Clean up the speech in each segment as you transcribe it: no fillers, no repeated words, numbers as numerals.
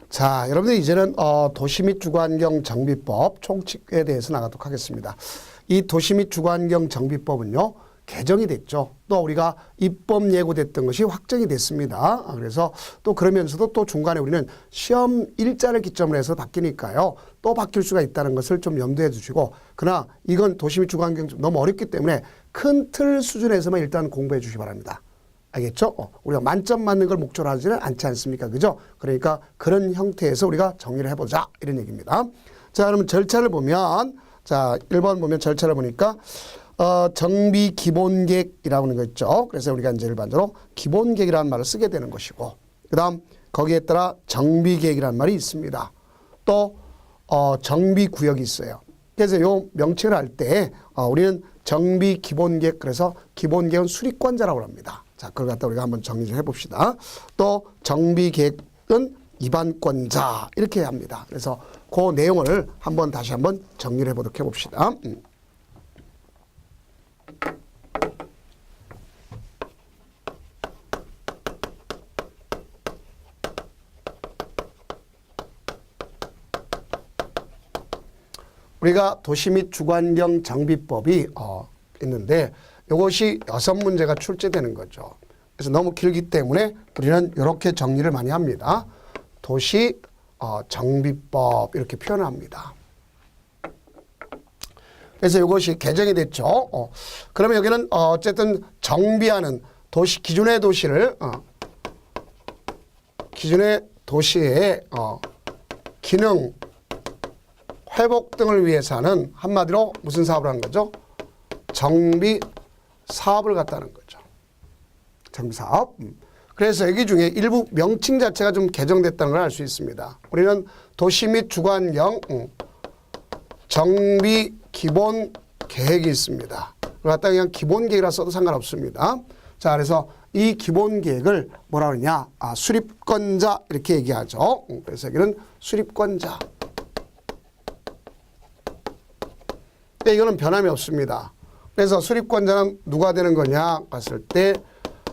자, 여러분들 이제는 도시 및 주거환경 정비법 총칙에 대해서 나가도록 하겠습니다. 이 도시 및 주거환경 정비법은요, 개정이 됐죠. 또 우리가 입법 예고됐던 것이 확정이 됐습니다. 그래서 또 그러면서도 또 중간에 우리는 시험 일자를 기점으로 해서 바뀌니까요. 또 바뀔 수가 있다는 것을 좀 염두해 주시고, 그러나 이건 도시 및 주거환경 너무 어렵기 때문에 큰 틀 수준에서만 일단 공부해 주시기 바랍니다. 알겠죠? 우리가 만점 맞는 걸 목표로 하지는 않지 않습니까? 그죠? 그러니까 그런 형태에서 우리가 정리를 해보자. 이런 얘기입니다. 자, 그러면 절차를 보면, 자, 1번 보면 절차를 보니까, 정비 기본계획이라고 하는 거 있죠. 그래서 우리가 이제 일반적으로 기본계획이라는 말을 쓰게 되는 것이고, 그 다음 거기에 따라 정비계획이라는 말이 있습니다. 또, 정비구역이 있어요. 그래서 요 명칭을 할 때, 우리는 정비 기본계획, 그래서 기본계획은 수립권자라고 합니다. 자, 그걸 갖다 우리가 한번 정리 좀 해봅시다. 또 정비계획은 입안권자 이렇게 합니다. 그래서 그 내용을 다시 한번 정리를 해보도록 해봅시다. 우리가 도시 및 주거환경 정비법이 있는데 이것이 6문제가 출제되는 거죠. 그래서 너무 길기 때문에 우리는 이렇게 정리를 많이 합니다. 도시 정비법 이렇게 표현합니다. 그래서 이것이 개정이 됐죠. 그러면 여기는 어쨌든 정비하는 도시 기존의 도시를 기존의 도시의 기능 회복 등을 위해서 하는 한마디로 무슨 사업을 하는 거죠? 정비 사업을 갖다는 거죠. 정비사업. 그래서 여기 중에 일부 명칭 자체가 좀 개정됐다는 걸 알 수 있습니다. 우리는 도시 및 주거환경 정비 기본 계획이 있습니다. 그걸 갖다 그냥 기본 계획이라 써도 상관없습니다. 자, 그래서 이 기본 계획을 뭐라 그러냐? 수립권자 이렇게 얘기하죠. 그래서 여기는 수립권자. 근데 이거는 변함이 없습니다. 그래서 수립권자는 누가 되는 거냐 봤을 때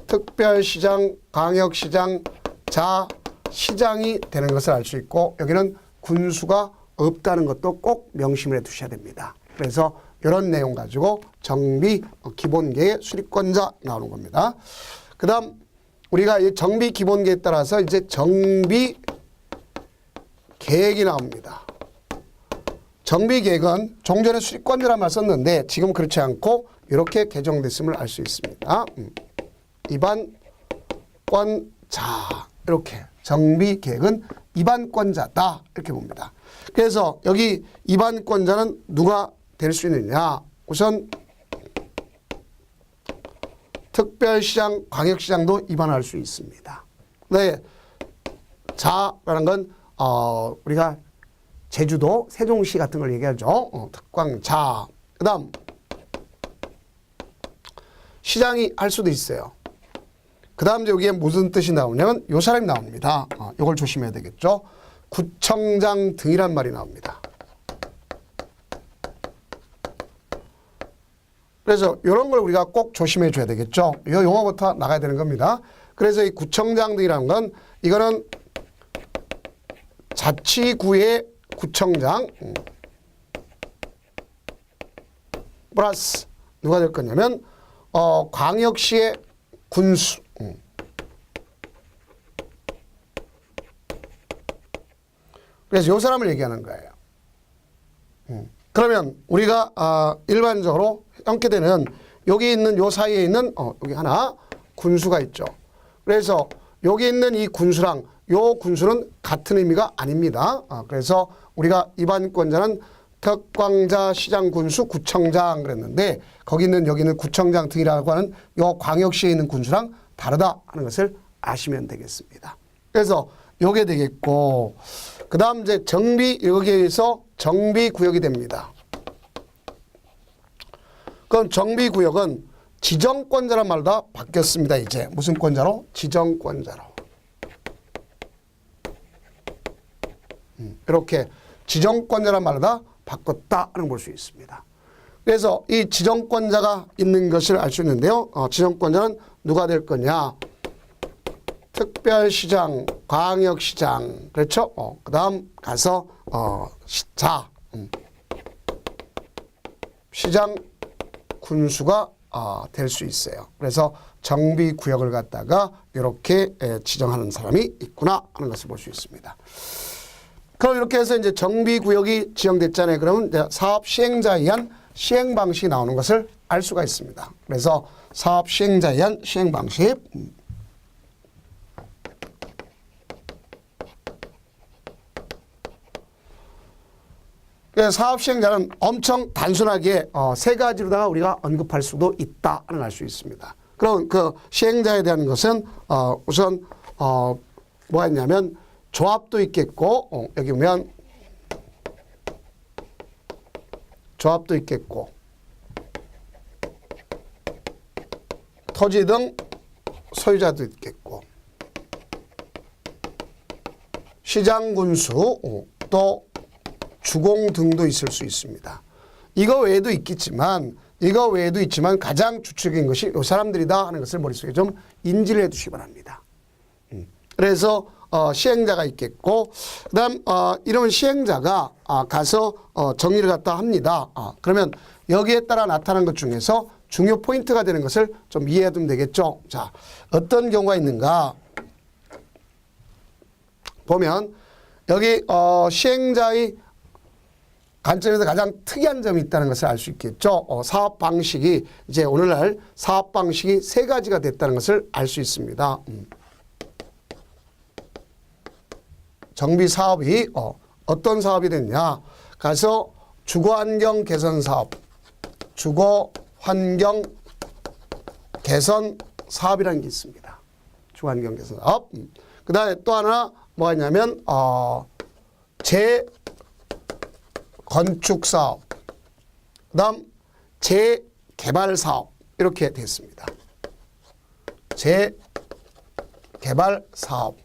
특별시장, 광역시장, 자시장이 되는 것을 알 수 있고, 여기는 군수가 없다는 것도 꼭 명심을 해 두셔야 됩니다. 그래서 이런 내용 가지고 정비 기본계획 수립권자 나오는 겁니다. 그 다음 우리가 이 정비 기본계획에 따라서 이제 정비 계획이 나옵니다. 정비계획은 종전에 수립권자란 말 썼는데 지금 그렇지 않고 이렇게 개정됐음을 알 수 있습니다. 입안권자 이렇게 정비계획은 입안권자다 이렇게 봅니다. 그래서 여기 입안권자는 누가 될 수 있느냐? 우선 특별시장, 광역시장도 입안할 수 있습니다. 네, 자라는 건 우리가 제주도, 세종시 같은 걸 얘기하죠. 특광자. 그 다음 시장이 할 수도 있어요. 그 다음 여기에 무슨 뜻이 나오냐면 요 사람이 나옵니다. 이걸 조심해야 되겠죠. 구청장 등이란 말이 나옵니다. 그래서 이런 걸 우리가 꼭 조심해 줘야 되겠죠. 이 용어부터 나가야 되는 겁니다. 그래서 이 구청장 등이라는 건 이거는 자치구의 구청장 플러스 누가 될 거냐면 광역시의 군수. 그래서 이 사람을 얘기하는 거예요. 그러면 우리가 일반적으로 형태되는 여기 있는 요 사이에 있는 여기 하나 군수가 있죠. 그래서 여기 있는 이 군수랑 요 군수는 같은 의미가 아닙니다. 그래서 우리가 입안권자는 특광자, 시장, 군수, 구청장 그랬는데 거기 있는 여기는 구청장 등이라고 하는 요 광역시에 있는 군수랑 다르다 하는 것을 아시면 되겠습니다. 그래서 요게 되겠고, 그 다음 이제 정비, 여기에서 정비구역이 됩니다. 그럼 정비구역은 지정권자란 말로 다 바뀌었습니다. 이제 무슨 권자로? 지정권자로. 이렇게 지정권자란 말로 다 바꿨다 하는 걸 볼 수 있습니다. 그래서 이 지정권자가 있는 것을 알 수 있는데요. 지정권자는 누가 될 거냐? 특별시장, 광역시장, 그렇죠? 그 다음 가서, 시장 군수가 될 수 있어요. 그래서 정비구역을 갖다가 이렇게 지정하는 사람이 있구나 하는 것을 볼 수 있습니다. 그럼 이렇게 해서 이제 정비구역이 지정됐잖아요. 그러면 이제 사업 시행자에 의한 시행 방식이 나오는 것을 알 수가 있습니다. 그래서 사업 시행자에 의한 시행 방식. 사업 시행자는 엄청 단순하게 세 가지로다가 우리가 언급할 수도 있다는 알 수 있습니다. 그럼 그 시행자에 대한 것은 우선 뭐가 있냐면 조합도 있겠고 여기 보면 조합도 있겠고 토지 등 소유자도 있겠고 시장군수 또 주공 등도 있을 수 있습니다. 이거 외에도 있겠지만 가장 주축인 것이 이 사람들이다 하는 것을 머릿속에 좀 인지를 해 두시기 바랍니다. 그래서 시행자가 있겠고 그다음 이런 시행자가 가서 정리를 갖다 합니다. 그러면 여기에 따라 나타난 것 중에서 중요 포인트가 되는 것을 좀 이해해 두면 되겠죠. 자, 어떤 경우가 있는가 보면 여기 시행자의 관점에서 가장 특이한 점이 있다는 것을 알 수 있겠죠. 사업 방식이 이제 오늘날 사업 방식이 세 가지가 됐다는 것을 알 수 있습니다. 정비 사업이 어떤 사업이 됐냐? 가서 주거환경 개선 사업, 주거환경 개선 사업이라는 게 있습니다. 주거환경 개선 사업. 그다음에 또 하나 뭐가 있냐면 재건축사업, 그 다음 재개발사업 이렇게 됐습니다. 재개발사업.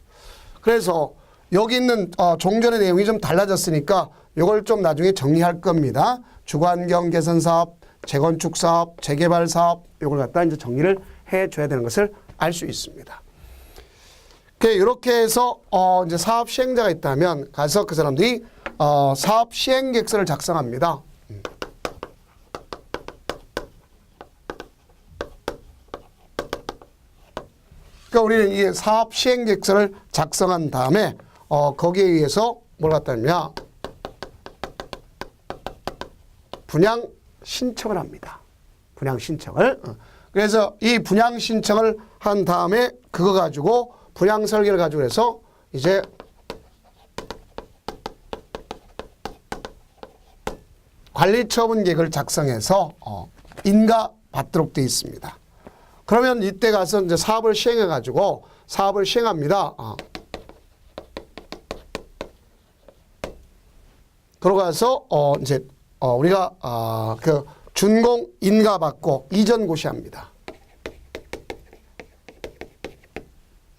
그래서 여기 있는 종전의 내용이 좀 달라졌으니까 이걸 좀 나중에 정리할 겁니다. 주거환경 개선사업, 재건축사업, 재개발사업 이걸 갖다 이제 정리를 해줘야 되는 것을 알 수 있습니다. 이렇게 해서 이제 사업 시행자가 있다면 가서 그 사람들이 사업 시행 계획서를 작성합니다. 그러니까 우리는 이 사업 시행 계획서를 작성한 다음에 거기에 의해서 뭘 갖다 냐 분양 신청을 합니다. 분양 신청을. 그래서 이 분양 신청을 한 다음에 그거 가지고 분양 설계를 가지고 해서 이제 관리처분 계획을 작성해서 인가 받도록 되어 있습니다. 그러면 이때 가서 이제 사업을 시행해 가지고 사업을 시행합니다. 들어가서 이제 우리가 그 준공 인가 받고 이전 고시합니다.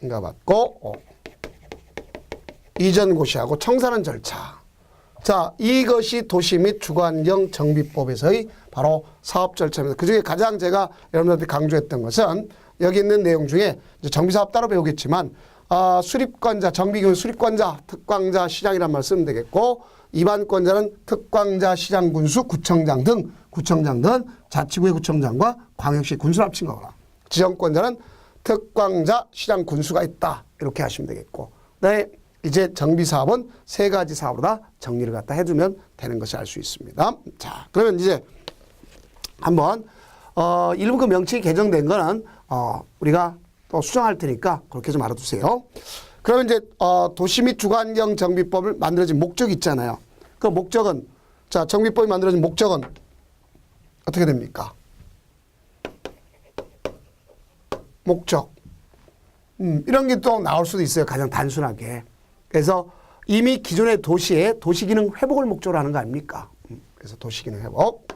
인가 받고 이전 고시하고 청산하는 절차. 자, 이것이 도시 및 주거환경 정비법에서의 바로 사업 절차입니다. 그중에 가장 제가 여러분들한테 강조했던 것은 여기 있는 내용 중에 이제 정비사업 따로 배우겠지만 수립권자, 정비기관 수립권자, 특광자, 시장이란 말 쓰면 되겠고 입안권자는 특광자, 시장군수, 구청장 등은 자치구의 구청장과 광역시 군수를 합친 거거나 지정권자는 특광자, 시장군수가 있다. 이렇게 하시면 되겠고 그다음에 이제 정비사업은 세 가지 사업으로 다 정리를 갖다 해주면 되는 것을 알 수 있습니다. 자, 그러면 이제 한번 일부 그 명칭이 개정된 거는 우리가 또 수정할 테니까 그렇게 좀 알아두세요. 그러면 이제 도시 및 주거환경 정비법을 만들어진 목적이 있잖아요. 그 목적은 자 정비법이 만들어진 목적은 어떻게 됩니까? 목적. 이런 게 또 나올 수도 있어요. 가장 단순하게. 그래서 이미 기존의 도시의 도시기능 회복을 목적으로 하는 거 아닙니까? 그래서 도시기능 회복.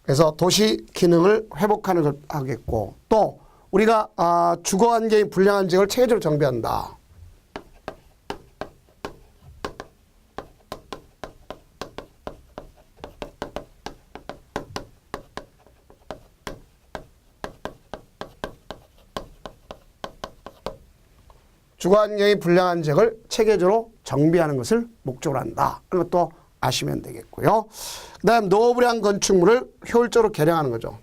그래서 도시 기능을 회복하는 걸 하겠고 또 우리가 주거환경이 불량한 지역을 체계적으로 정비한다. 주거환경이 불량한 지역을 체계적으로 정비하는 것을 목적으로 한다. 그런 것도 아시면 되겠고요. 그 다음 노후불량 건축물을 효율적으로 개량하는 거죠.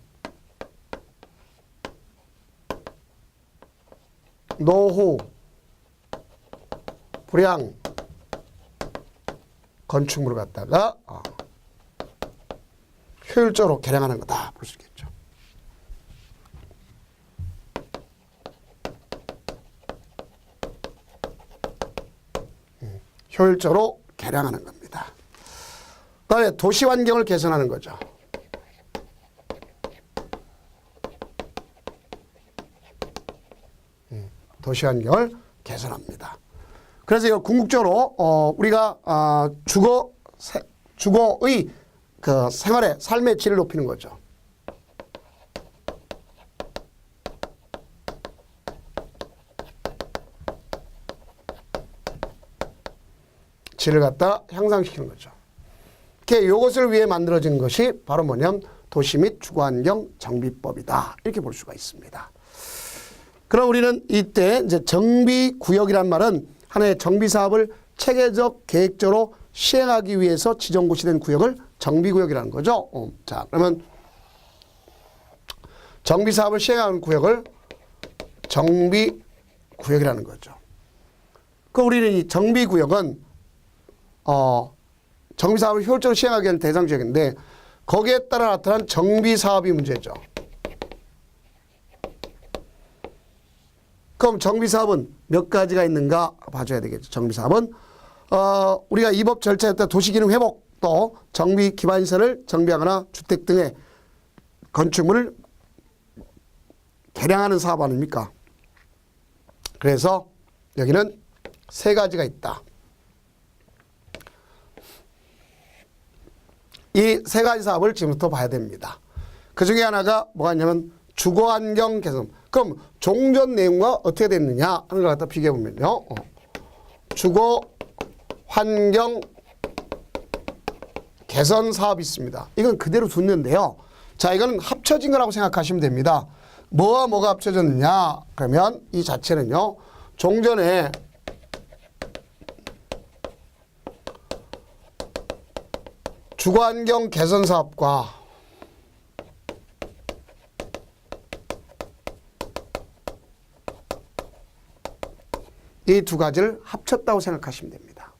노후 불량 건축물을 갖다가 효율적으로 개량하는 거다 볼 수 있겠죠. 효율적으로 개량하는 겁니다. 그다음에 도시 환경을 개선하는 거죠. 도시 환경을 개선합니다. 그래서 이거 궁극적으로 우리가 주거의 그 생활의 삶의 질을 높이는 거죠. 질을 갖다 향상시키는 거죠. 이것을 위해 만들어진 것이 바로 뭐냐면 도시 및 주거환경 정비법이다. 이렇게 볼 수가 있습니다. 그럼 우리는 이때 이제 정비구역이란 말은 하나의 정비사업을 체계적, 계획적으로 시행하기 위해서 지정고시 된 구역을 정비구역이라는 거죠. 자, 그러면 정비사업을 시행하는 구역을 정비구역이라는 거죠. 우리는 이 정비구역은 정비사업을 효율적으로 시행하기 위한 대상 지역인데 거기에 따라 나타난 정비사업이 문제죠. 그럼 정비사업은 몇 가지가 있는가 봐줘야 되겠죠. 정비사업은 우리가 이 법 절차에 따라 도시기능 회복 또 정비 기반시설을 정비하거나 주택 등의 건축물을 개량하는 사업 아닙니까? 그래서 여기는 세 가지가 있다. 이 세 가지 사업을 지금부터 봐야 됩니다. 그 중에 하나가 뭐가 있냐면 주거환경 개선. 그럼 종전 내용과 어떻게 됐느냐 하는 걸 갖다 비교해 보면요. 주거환경 개선 사업이 있습니다. 이건 그대로 뒀는데요. 자, 이거는 합쳐진 거라고 생각하시면 됩니다. 뭐와 뭐가 합쳐졌느냐? 그러면 이 자체는요. 종전에 주거환경 개선 사업과 이 두 가지를 합쳤다고 생각하시면 됩니다.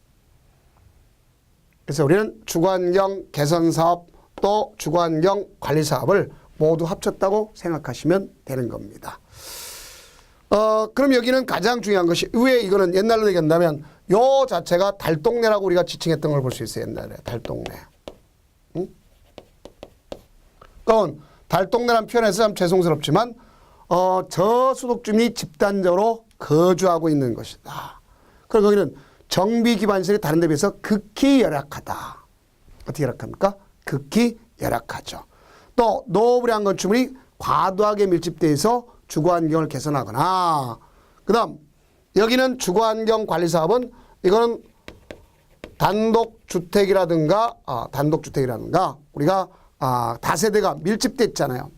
그래서 우리는 주거환경 개선 사업 또 주거환경 관리 사업을 모두 합쳤다고 생각하시면 되는 겁니다. 그럼 여기는 가장 중요한 것이 왜 이거는 옛날로 얘기한다면 요 자체가 달동네라고 우리가 지칭했던 걸 볼 수 있어요. 옛날에 달동네. 응? 그건 달동네라는 표현에서 참 죄송스럽지만 저소득 주민이 집단적으로 거주하고 있는 것이다. 그리고 거기는 정비 기반시설이 다른 데 비해서 극히 열악하다. 어떻게 열악합니까? 극히 열악하죠. 또 노후불량 건축물이 과도하게 밀집되어 있어 주거환경을 개선하거나 그 다음 여기는 주거환경관리사업은 이거는 단독주택이라든가 우리가 다세대가 밀집돼 있잖아요.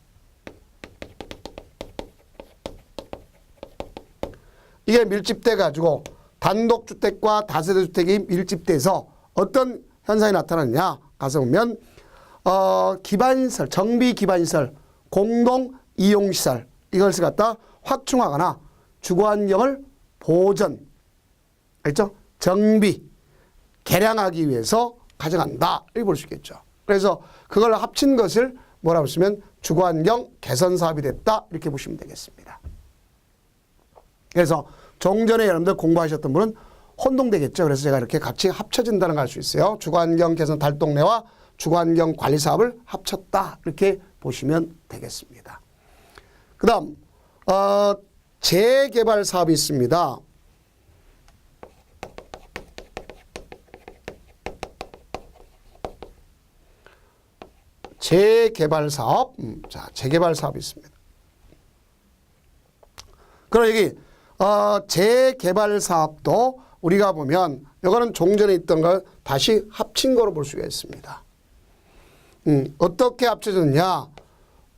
이게 밀집돼 가지고 단독주택과 다세대주택이 밀집돼서 어떤 현상이 나타나느냐 가서 보면 기반시설, 정비 기반시설, 공동 이용시설 이것을 갖다 확충하거나 주거환경을 보전, 알죠? 정비, 개량하기 위해서 가져간다 이렇게 볼 수 있겠죠. 그래서 그걸 합친 것을 뭐라고 쓰면 주거환경 개선 사업이 됐다 이렇게 보시면 되겠습니다. 그래서 종전에 여러분들 공부하셨던 분은 혼동되겠죠. 그래서 제가 이렇게 같이 합쳐진다는 걸 알 수 있어요. 주거환경 개선 달동네와 주거환경 관리 사업을 합쳤다 이렇게 보시면 되겠습니다. 그 다음 재개발 사업이 있습니다. 재개발 사업, 자 재개발 사업이 있습니다. 그럼 여기 재개발 사업도 우리가 보면 이거는 종전에 있던 걸 다시 합친 거로 볼 수가 있습니다. 어떻게 합쳐졌냐?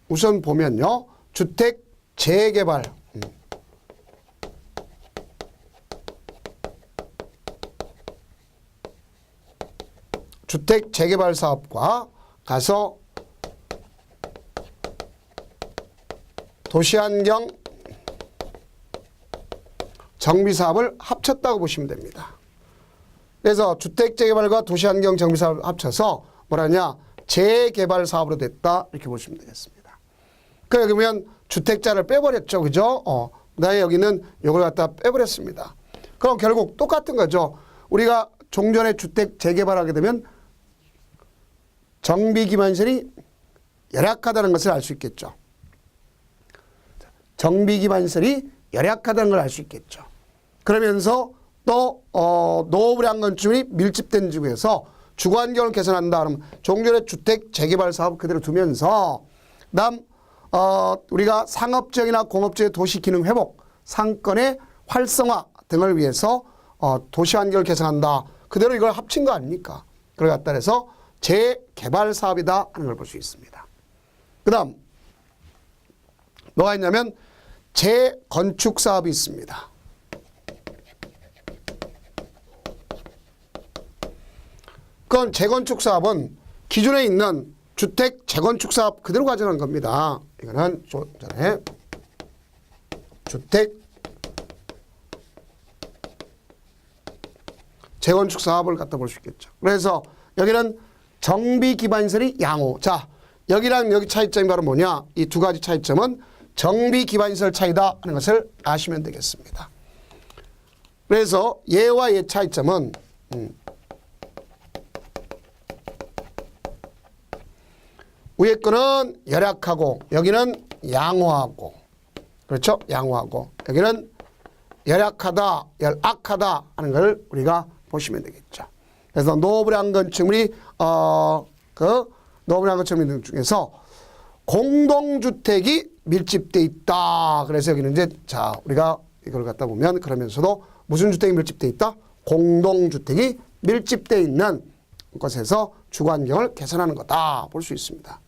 우선 보면요. 주택 재개발 주택 재개발 사업과 가서 도시환경 정비 사업을 합쳤다고 보시면 됩니다. 그래서 주택 재개발과 도시환경 정비 사업을 합쳐서 뭐라냐? 재개발 사업으로 됐다. 이렇게 보시면 되겠습니다. 여기 보면 주택자를 빼버렸죠. 그죠? 그다음에 여기는 이걸 갖다 빼버렸습니다. 그럼 결국 똑같은 거죠. 우리가 종전에 주택 재개발하게 되면 정비 기반시설이 열악하다는 것을 알 수 있겠죠. 정비 기반시설이 열악하다는 걸 알 수 있겠죠. 그러면서 또 노후불량 건축물이 밀집된 지구에서 주거 환경을 개선한다. 그러면 종전의 주택 재개발 사업 그대로 두면서 그다음 우리가 상업지역이나 공업지역의 도시 기능 회복, 상권의 활성화 등을 위해서 도시 환경을 개선한다. 그대로 이걸 합친 거 아닙니까? 그걸 갖다 해서 재개발 사업이다 하는 걸 볼 수 있습니다. 그 다음 뭐가 있냐면 재건축 사업이 있습니다. 그건 재건축 사업은 기존에 있는 주택 재건축 사업 그대로 가져가는 겁니다. 이거는 좀 전에 주택 재건축 사업을 갖다 볼 수 있겠죠. 그래서 여기는 정비 기반시설이 양호. 자, 여기랑 여기 차이점이 바로 뭐냐? 이 두 가지 차이점은 정비 기반시설 차이다 하는 것을 아시면 되겠습니다. 그래서 얘와 얘 차이점은 위에 거는 열악하고 여기는 양호하고, 그렇죠? 양호하고 여기는 열악하다, 열악하다 하는 걸 우리가 보시면 되겠죠. 그래서 노후불량 건축물이 노후불량 건축물 중에서 공동주택이 밀집돼 있다. 그래서 여기는 이제 자 우리가 이걸 갖다 보면 그러면서도 무슨 주택이 밀집돼 있다? 공동주택이 밀집돼 있는 것에서 주거환경을 개선하는 거다 볼 수 있습니다.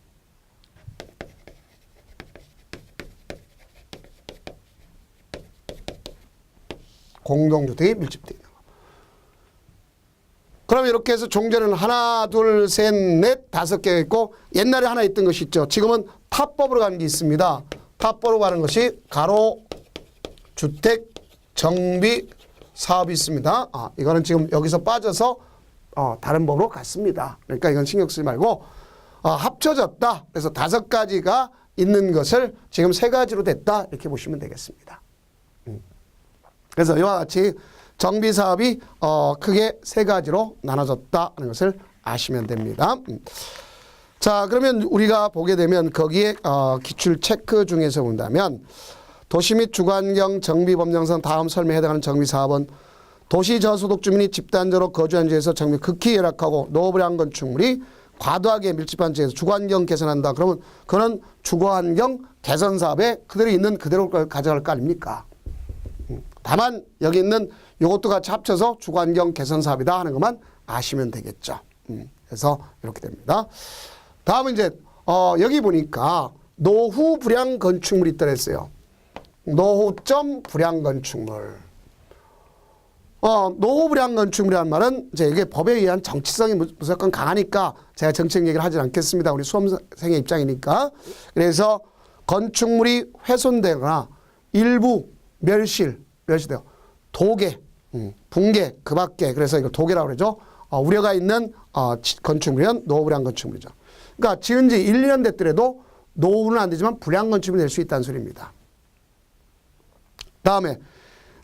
공동주택이 밀집되어 있는 거. 그럼 이렇게 해서 종전에는 하나, 둘, 셋, 넷, 다섯 개가 있고 옛날에 하나 있던 것이 있죠. 지금은 타법으로 가는 게 있습니다. 타법으로 가는 것이 가로 주택 정비 사업이 있습니다. 이거는 지금 여기서 빠져서 다른 법으로 갔습니다. 그러니까 이건 신경 쓰지 말고 합쳐졌다. 그래서 다섯 가지가 있는 것을 지금 세 가지로 됐다. 이렇게 보시면 되겠습니다. 그래서 이와 같이 정비 사업이 크게 세 가지로 나눠졌다 하는 것을 아시면 됩니다. 자, 그러면 우리가 보게 되면 거기에 기출 체크 중에서 본다면 도시 및 주거환경 정비 법령상 다음 설명에 해당하는 정비 사업은 도시 저소득 주민이 집단적으로 거주한 지에서 정비 극히 열악하고 노후불량 건축물이 과도하게 밀집한 지에서 주거환경 개선한다. 그러면 그는 주거환경 개선 사업에 그대로 있는 그대로 가져갈 거 아닙니까? 다만 여기 있는 이것도 같이 합쳐서 주거환경 개선 사업이다 하는 것만 아시면 되겠죠. 그래서 이렇게 됩니다. 다음은 이제 여기 보니까 노후 불량 건축물이 있더라 했어요. 노후점 불량 건축물. 노후 불량 건축물이라는 말은 이제 이게 법에 의한 정치성이 무조건 강하니까 제가 정책 얘기를 하지 않겠습니다. 우리 수험생의 입장이니까. 그래서 건축물이 훼손되거나 일부 멸실되어 도계, 붕괴, 그 밖에 그래서 이걸 도계라고 그러죠. 우려가 있는 건축물은 노후 불량 건축물이죠. 그러니까 지은 지 1, 2년 됐더라도 노후는 안 되지만 불량 건축물이 될 수 있다는 소리입니다. 다음에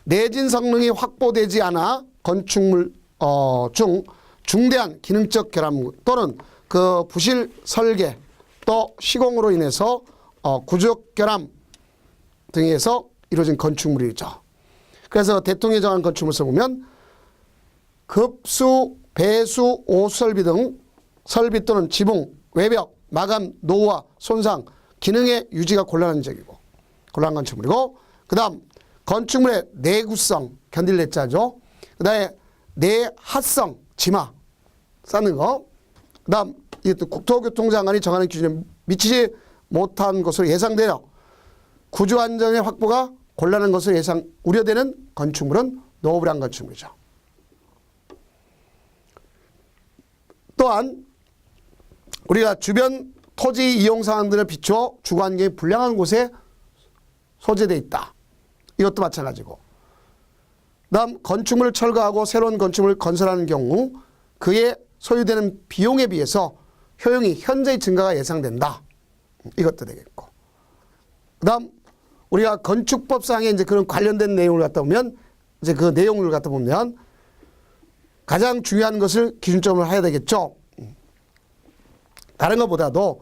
내진 성능이 확보되지 않아 건축물 중 중대한 기능적 결함 또는 그 부실 설계 또 시공으로 인해서 구조적 결함 등에서 이루어진 건축물이죠. 그래서 대통령이 정한 건축물에서 보면 급수, 배수, 오설비 등 설비 또는 지붕, 외벽, 마감, 노후화, 손상, 기능의 유지가 곤란한 지역이고 곤란한 건축물이고 그 다음 건축물의 내구성, 견딜 내자죠. 그 다음에 내하성, 지마, 쌓는 거. 그 다음 이것도 국토교통장관이 정하는 기준에 미치지 못한 것으로 예상되어 구조 안정의 확보가 곤란한 것으로 우려되는 건축물은 노후 불량 건축물이죠. 또한 우리가 주변 토지 이용 상황들을 비추어 주거환경이 불량한 곳에 소재되어 있다. 이것도 마찬가지고. 다음 건축물을 철거하고 새로운 건축물을 건설하는 경우 그에 소요되는 비용에 비해서 효용이 현저히 증가가 예상된다. 이것도 되겠고. 그 다음 우리가 건축법상에 이제 그런 관련된 내용을 갖다 보면 이제 그 내용을 갖다 보면 가장 중요한 것을 기준점으로 해야 되겠죠. 다른 것보다도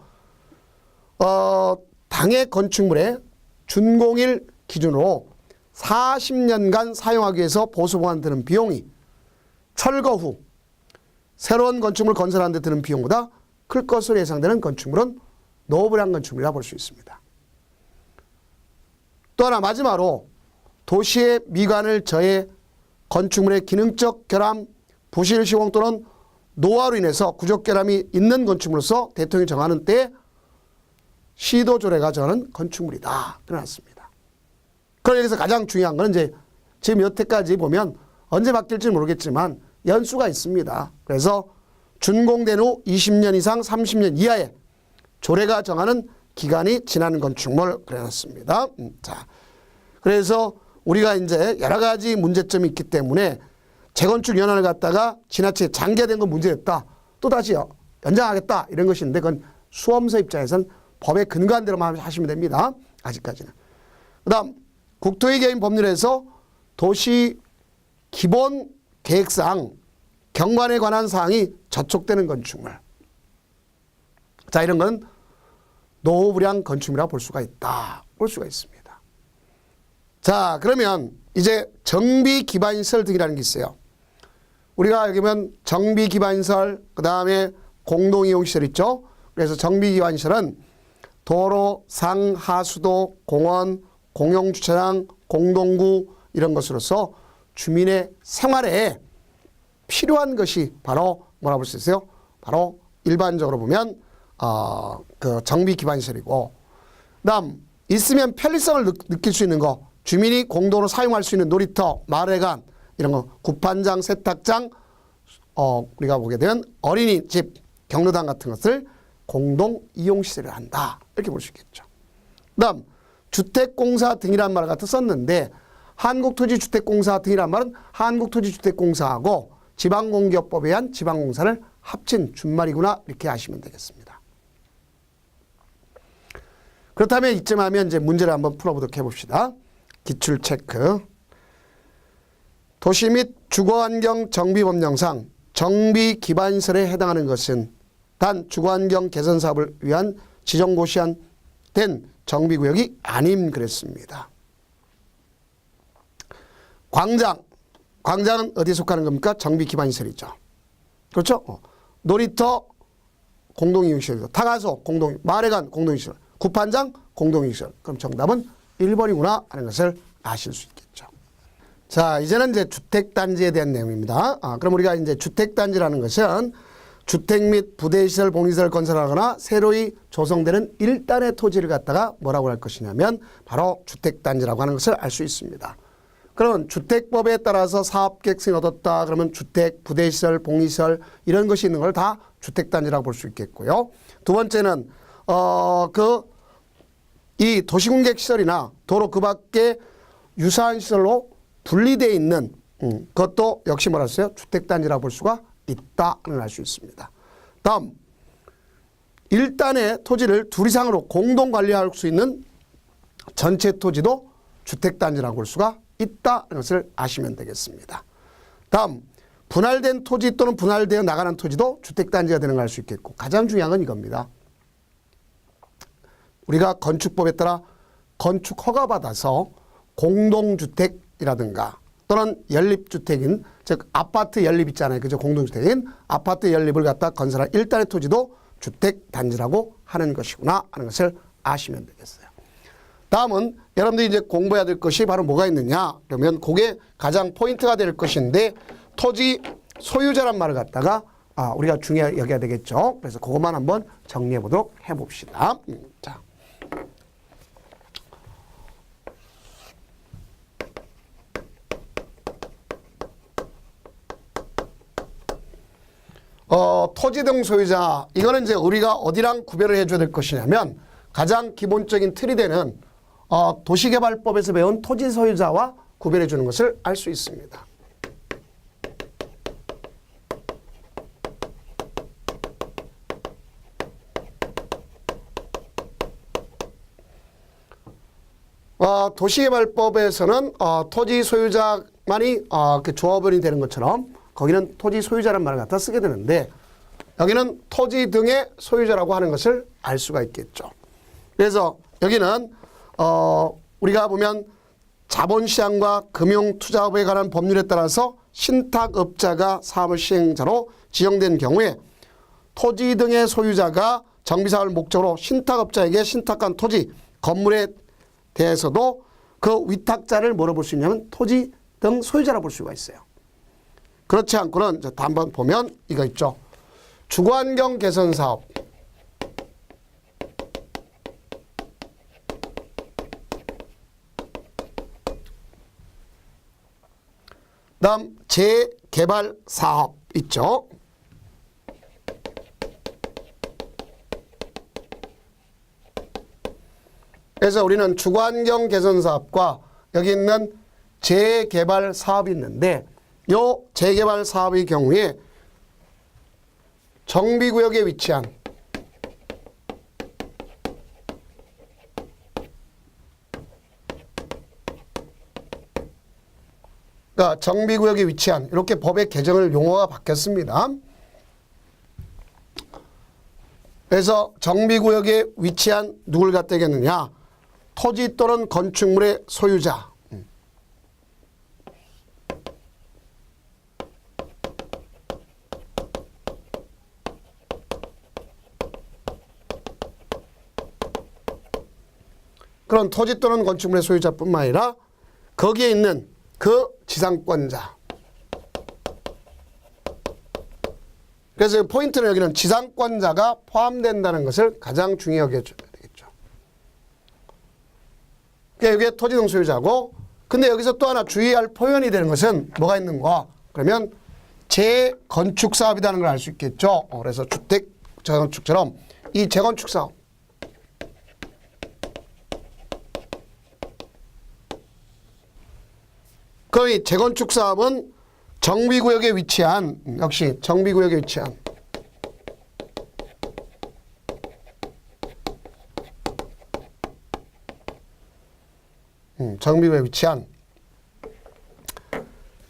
당해 건축물의 준공일 기준으로 40년간 사용하기 위해서 보수 보완 드는 비용이 철거 후 새로운 건축물 건설하는 데 드는 비용보다 클 것으로 예상되는 건축물은 노후불량 건축물이라 볼 수 있습니다. 또 하나 마지막으로 도시의 미관을 저해 건축물의 기능적 결함, 부실 시공 또는 노화로 인해서 구조 결함이 있는 건축물로서 대통령이 정하는 때 시도 조례가 정하는 건축물이다. 그래놨습니다. 그럼 여기서 가장 중요한 건 이제 지금 여태까지 보면 언제 바뀔지 모르겠지만 연수가 있습니다. 그래서 준공된 후 20년 이상 30년 이하의 조례가 정하는 기간이 지난 건축물 그래놨습니다. 자, 그래서 우리가 이제 여러 가지 문제점이 있기 때문에 재건축 연한을 갖다가 지나치게 장기화된 건 문제였다. 또 다시 연장하겠다 이런 것인데 그건 수험서 입장에서는 법에 근거한 대로만 하시면 됩니다. 아직까지는. 그 다음 국토의 개인 법률에서 도시 기본 계획상 경관에 관한 사항이 저촉되는 건축물. 자, 이런 건 노후불량 건축물이라고 볼 수가 있다. 볼 수가 있습니다. 자, 그러면 이제 정비기반시설 등이라는 게 있어요. 우리가 여기 보면 정비기반시설, 그 다음에 공동이용시설 있죠. 그래서 정비기반시설은 도로, 상, 하수도, 공원, 공용주차장, 공동구 이런 것으로서 주민의 생활에 필요한 것이 바로 뭐라고 볼 수 있어요? 바로 일반적으로 보면 그 정비기반시설이고, 그다음 있으면 편리성을 느낄 수 있는 거, 주민이 공동으로 사용할 수 있는 놀이터, 마을회관 이런 거, 구판장, 세탁장, 우리가 보게 되면 어린이집, 경로당 같은 것을 공동 이용시설을 한다. 이렇게 볼 수 있겠죠. 그 다음 주택공사 등이란 말을 갖다 썼는데 한국토지주택공사 등이란 말은 한국토지주택공사하고 지방공기업법에 의한 지방공사를 합친 준말이구나 이렇게 아시면 되겠습니다. 그렇다면 이쯤 하면 이제 문제를 한번 풀어보도록 해봅시다. 기출 체크. 도시 및 주거환경 정비법령상 정비기반시설에 해당하는 것은 단 주거환경 개선 사업을 위한 지정고시한 된 정비구역이 아님 그랬습니다. 광장은 어디에 속하는 겁니까? 정비기반시설이죠. 그렇죠? 놀이터 공동이용시설, 타가소 마을회관 공동이용시설, 구판장 공동이용시설. 그럼 정답은 1번이구나 하는 것을 아실 수 있겠죠. 자, 이제는 이제 주택단지에 대한 내용입니다. 그럼 우리가 이제 주택단지라는 것은 주택 및 부대시설, 공시설 건설하거나 새로이 조성되는 일단의 토지를 갖다가 뭐라고 할 것이냐면 바로 주택단지라고 하는 것을 알 수 있습니다. 그러면 주택법에 따라서 사업계획 승인 얻었다. 그러면 주택, 부대시설, 공시설 이런 것이 있는 걸 다 주택단지라고 볼 수 있겠고요. 두 번째는 이 도시공객시설이나 도로 그 밖에 유사한 시설로 분리되어 있는 그것도 역시 뭐라 했어요? 주택단지라고 볼 수가 있다는 알 수 있습니다. 다음 일단의 토지를 둘 이상으로 공동 관리할 수 있는 전체 토지도 주택단지라고 볼 수가 있다는 것을 아시면 되겠습니다. 다음 분할된 토지 또는 분할되어 나가는 토지도 주택단지가 되는 걸 알 수 있겠고, 가장 중요한 건 이겁니다. 우리가 건축법에 따라 건축 허가받아서 공동주택이라든가 또는 연립주택인 즉 아파트 연립 있잖아요. 그죠? 공동주택인 아파트 연립을 갖다 건설한 일단의 토지도 주택단지라고 하는 것이구나 하는 것을 아시면 되겠어요. 다음은 여러분들이 이제 공부해야 될 것이 바로 뭐가 있느냐 그러면 그게 가장 포인트가 될 것인데 토지 소유자란 말을 갖다가 우리가 중요하게 여겨야 되겠죠. 그래서 그것만 한번 정리해 보도록 해봅시다. 자. 토지 등 소유자, 이거는 이제 우리가 어디랑 구별을 해줘야 될 것이냐면 가장 기본적인 틀이 되는 도시개발법에서 배운 토지 소유자와 구별해 주는 것을 알 수 있습니다. 도시개발법에서는 토지 소유자만이 그 조합원이 되는 것처럼 거기는 토지 소유자라는 말을 갖다 쓰게 되는데 여기는 토지 등의 소유자라고 하는 것을 알 수가 있겠죠. 그래서 여기는 우리가 보면 자본시장과 금융투자업에 관한 법률에 따라서 신탁업자가 사업을 시행자로 지정된 경우에 토지 등의 소유자가 정비사업을 목적으로 신탁업자에게 신탁한 토지, 건물에 대해서도 그 위탁자를 뭐로 볼 수 있냐면 토지 등 소유자라 볼 수가 있어요. 그렇지 않고는 한번 보면 이거 있죠. 주거환경 개선 사업. 다음 재개발 사업 있죠. 그래서 우리는 주거환경 개선 사업과 여기 있는 재개발 사업이 있는데 요 재개발 사업의 경우에 정비구역에 위치한 그러니까 정비구역에 위치한 이렇게 법의 개정을 용어가 바뀌었습니다. 그래서 정비구역에 위치한 누굴 갖다 겠느냐? 토지 또는 건축물의 소유자. 그런 토지 또는 건축물의 소유자뿐만 아니라 거기에 있는 그 지상권자. 그래서 포인트는 여기는 지상권자가 포함된다는 것을 가장 중요하게 해줘야 되겠죠. 그러니까 이게 토지 등 소유자고, 근데 여기서 또 하나 주의할 포인트이 되는 것은 뭐가 있는가? 그러면 재건축 사업이라는 걸 알 수 있겠죠. 그래서 주택 재건축처럼 이 재건축 사업. 그럼 이 재건축 사업은 정비구역에 위치한, 역시 정비구역에 위치한 정비구역에 위치한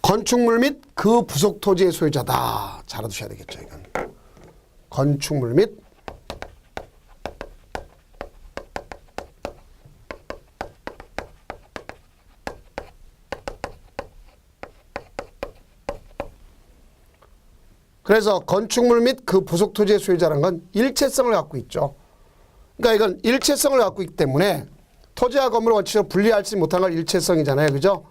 건축물 및 그 부속 토지의 소유자다. 잘 알아두셔야 되겠죠. 이건 건축물 및 그래서 건축물 및 그 부속 토지의 소유자라는 건 일체성을 갖고 있죠. 그러니까 이건 일체성을 갖고 있기 때문에 토지와 건물을 원칙적으로 분리하지 못한 걸 일체성이잖아요. 그죠?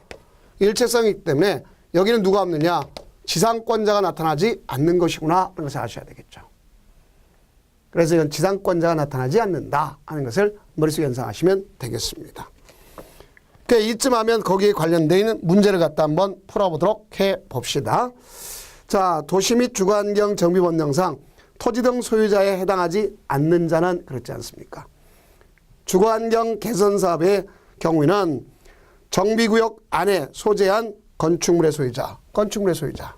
일체성이기 때문에 여기는 누가 없느냐? 지상권자가 나타나지 않는 것이구나 하는 것을 아셔야 되겠죠. 그래서 이건 지상권자가 나타나지 않는다 하는 것을 머릿속에 연상하시면 되겠습니다. 그러니까 이쯤 하면 거기에 관련되어 있는 문제를 갖다 한번 풀어보도록 해봅시다. 자, 도시 및 주거환경 정비법령상 토지 등 소유자에 해당하지 않는 자는 그렇지 않습니까? 주거환경 개선사업의 경우에는 정비구역 안에 소재한 건축물의 소유자, 건축물의 소유자.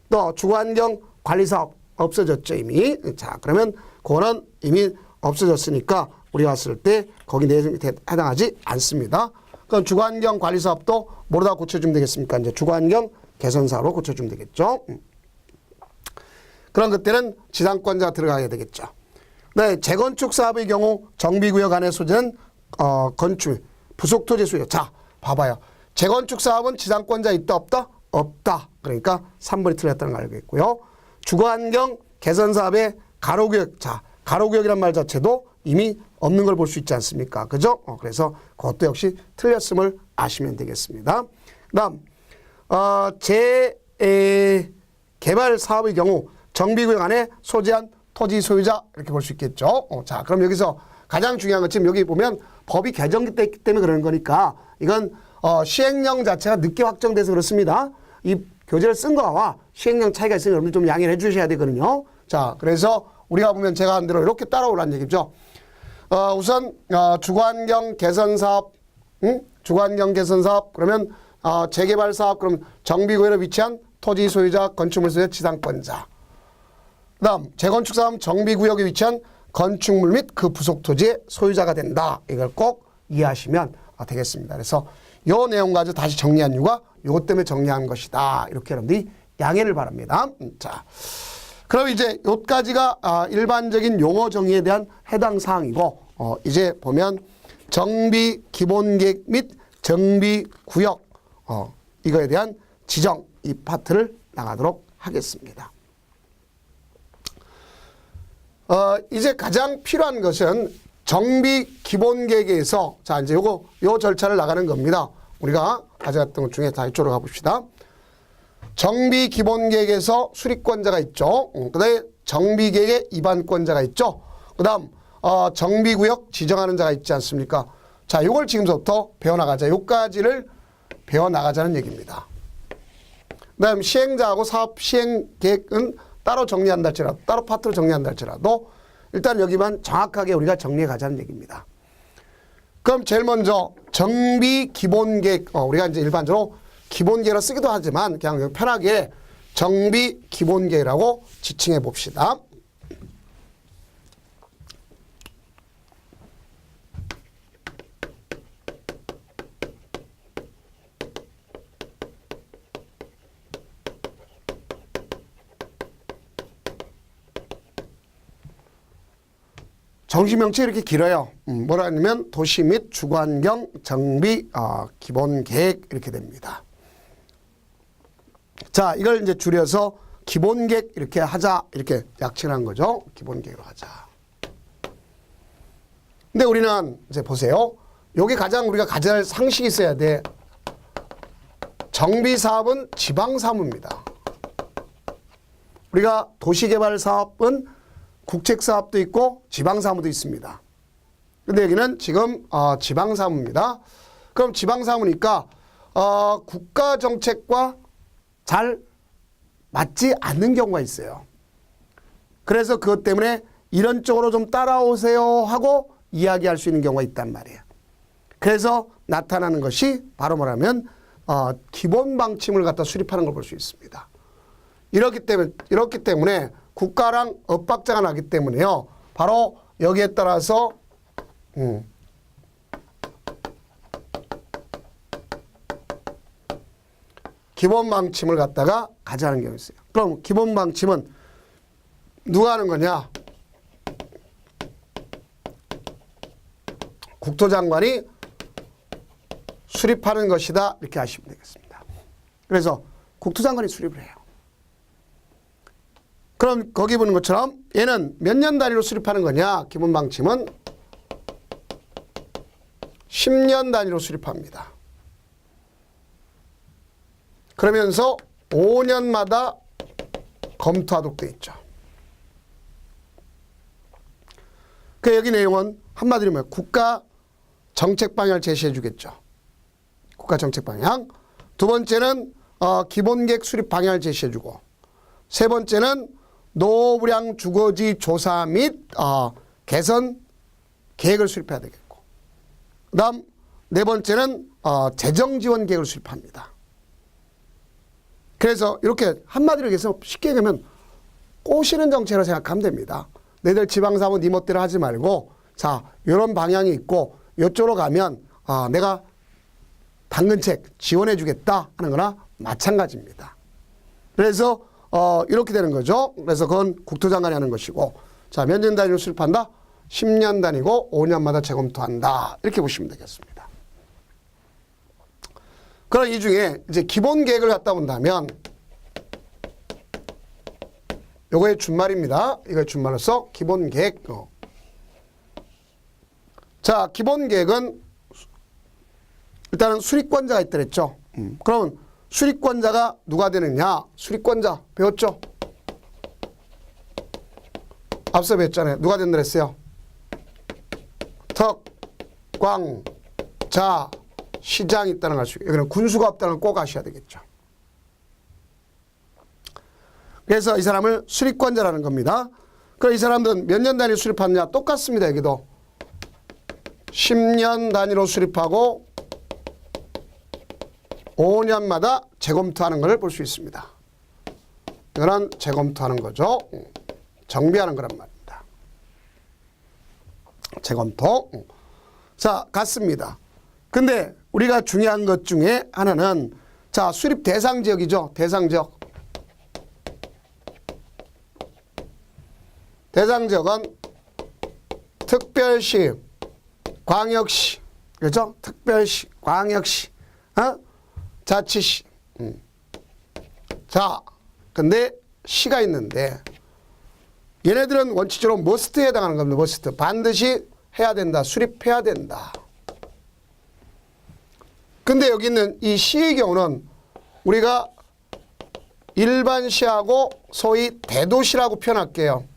또 주거환경 관리사업 없어졌죠, 이미. 자, 그러면 그거는 이미 없어졌으니까 우리가 봤을 때 거기 내용에 해당하지 않습니다. 그럼 주거환경 관리사업도 뭐로다 고쳐주면 되겠습니까? 이제 주거환경 개선사로 고쳐주면 되겠죠. 그런 것들은 지상권자가 들어가야 되겠죠. 네, 재건축 사업의 경우 정비구역 안에 소재는 건축, 부속토지 소유. 자, 봐봐요. 재건축 사업은 지상권자 있다 없다? 없다. 그러니까 3번이 틀렸다는 걸 알고 있고요. 주거환경 개선사업의 가로구역. 자, 가로구역이란 말 자체도 이미 없는 걸 볼 수 있지 않습니까? 그죠? 그래서 그것도 역시 틀렸음을 아시면 되겠습니다. 그 다음 재개발 사업의 경우 정비구역 안에 소재한 토지 소유자 이렇게 볼 수 있겠죠. 자, 그럼 여기서 가장 중요한 건 지금 여기 보면 법이 개정됐기 때문에 그러는 거니까 이건 시행령 자체가 늦게 확정돼서 그렇습니다. 이 교재를 쓴 거와 시행령 차이가 있으니 여러분들 좀 양해를 해주셔야 되거든요. 자, 그래서 우리가 보면 제가 한 대로 이렇게 따라오라는 얘기죠. 우선 주거환경 개선사업, 주거환경 개선사업 그러면 재개발 사업 그러면 정비구역에 위치한 토지 소유자, 건축물 소유자, 지상권자. 그다음 재건축 사업 정비구역에 위치한 건축물 및 그 부속 토지의 소유자가 된다. 이걸 꼭 이해하시면 되겠습니다. 그래서 이 내용 가지고 다시 정리한 이유가 이것 때문에 정리한 것이다. 이렇게 여러분들이 양해를 바랍니다. 자, 그럼 이제 여기까지가 일반적인 용어 정의에 대한 해당 사항이고 이제 보면 정비 기본계획 및 정비 구역 이거에 대한 지정 이 파트를 나가도록 하겠습니다. 이제 가장 필요한 것은 정비 기본계획에서 자 이제 요 절차를 나가는 겁니다. 우리가 가져갔던 것 중에 다 이쪽으로 가봅시다. 정비 기본계획에서 수립권자가 있죠. 그다음에 정비계획의 입안권자가 있죠. 그다음 정비구역 지정하는 자가 있지 않습니까? 자, 요걸 지금부터 배워나가자. 요까지를 배워나가자는 얘기입니다. 그다음 시행자하고 사업 시행계획은 따로 정리한다 할지라도 따로 파트로 정리한다 할지라도 일단 여기만 정확하게 우리가 정리해 가자는 얘기입니다. 그럼 제일 먼저 정비 기본계획 우리가 이제 일반적으로 기본계획으로 쓰기도 하지만 그냥 편하게 정비 기본계획이라고 지칭해 봅시다. 정식 명칭이 이렇게 길어요. 뭐라 하냐면 도시 및 주거환경 정비 기본계획 이렇게 됩니다. 자, 이걸 이제 줄여서 기본계획 이렇게 하자 이렇게 약칭을 한 거죠. 기본계획으로 하자. 근데 우리는 이제 보세요. 여기 가장 우리가 가져야 할 상식이 있어야 돼. 정비사업은 지방사무입니다. 우리가 도시개발사업은 국책사업도 있고 지방사무도 있습니다. 근데 여기는 지금 지방사무입니다. 그럼 지방사무니까 국가정책과 잘 맞지 않는 경우가 있어요. 그래서 그것 때문에 이런 쪽으로 좀 따라오세요 하고 이야기할 수 있는 경우가 있단 말이에요. 그래서 나타나는 것이 바로 뭐라면 기본 방침을 갖다 수립하는 걸 볼 수 있습니다. 이렇기 때문에 국가랑 엇박자가 나기 때문에요. 바로 여기에 따라서 기본 방침을 갖다가 가져가는 경우가 있어요. 그럼 기본 방침은 누가 하는 거냐? 국토장관이 수립하는 것이다. 이렇게 하시면 되겠습니다. 그래서 국토장관이 수립을 해요. 그럼 거기 보는 것처럼 얘는 몇 년 단위로 수립하는 거냐? 기본 방침은 10년 단위로 수립합니다. 그러면서 5년마다 검토하도록 되어 있죠. 그 여기 내용은 한마디로 면 국가 정책 방향을 제시해 주겠죠. 국가 정책 방향. 두 번째는 기본계획 수립 방향을 제시해 주고, 세 번째는 노후불량 주거지 조사 및 개선 계획을 수립해야 되겠고, 그 다음 네 번째는 재정지원 계획을 수립합니다. 그래서 이렇게 한마디로 얘기해서 쉽게 얘기하면 꼬시는 정책으로 생각하면 됩니다. 너희들 지방사무 네 멋대로 하지 말고 자 이런 방향이 있고 이쪽으로 가면 내가 당근책 지원해 주겠다 하는 거나 마찬가지입니다. 그래서 이렇게 되는 거죠. 그래서 그건 국토장관이 하는 것이고, 자, 몇 년 단위로 수립한다? 10년 단위고 5년마다 재검토한다. 이렇게 보시면 되겠습니다. 그럼 이 중에 이제 기본 계획을 갖다 본다면 요거의 준말입니다. 이거의 준말로서 기본 계획. 자, 기본 계획은 일단은 수립권자가 있다 그랬죠. 그러면 수립권자가 누가 되느냐? 수립권자 배웠죠? 앞서 배웠잖아요. 누가 된다 그랬어요? 턱, 광, 자, 시장이 있다는 걸 수, 여기는 군수가 없다는 걸 꼭 아셔야 되겠죠. 그래서 이 사람을 수립관자라는 겁니다. 그럼 이 사람들은 몇 년 단위 수립하느냐? 똑같습니다. 여기도 10년 단위로 수립하고 5년마다 재검토하는 것을 볼 수 있습니다. 이거는 재검토하는 거죠. 정비하는 거란 말입니다. 재검토. 자, 같습니다. 근데 우리가 중요한 것 중에 하나는 자, 수립 대상 지역이죠. 대상 지역. 대상 지역은 특별시, 광역시, 그렇죠? 특별시, 광역시, 자치시. 자, 근데 시가 있는데 얘네들은 원칙적으로 머스트에 해당하는 겁니다. 머스트. 반드시 해야 된다. 수립해야 된다. 근데 여기 있는 이 시의 경우는 우리가 일반시하고 소위 대도시라고 표현할게요.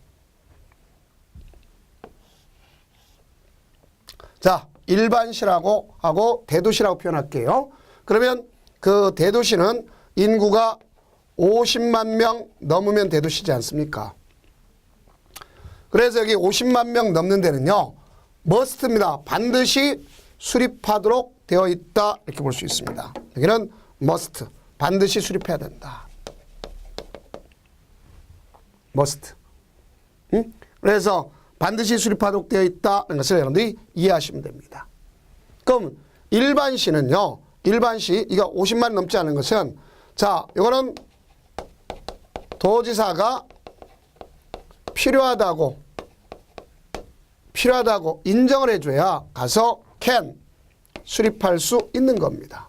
자, 일반시라고 하고 대도시라고 표현할게요. 그러면 그 대도시는 인구가 50만 명 넘으면 대도시지 않습니까? 그래서 여기 50만 명 넘는 데는요, 머스트입니다. 반드시 수립하도록 되어 있다. 이렇게 볼 수 있습니다. 여기는 머스트. 반드시 수립해야 된다. 머스트. 그래서 반드시 수립하도록 되어 있다는 것을 여러분들이 이해하시면 됩니다. 그럼 일반시는요, 일반시, 이거 50만 넘지 않은 것은, 자, 이거는 도지사가 필요하다고 인정을 해줘야 가서 can 수립할 수 있는 겁니다.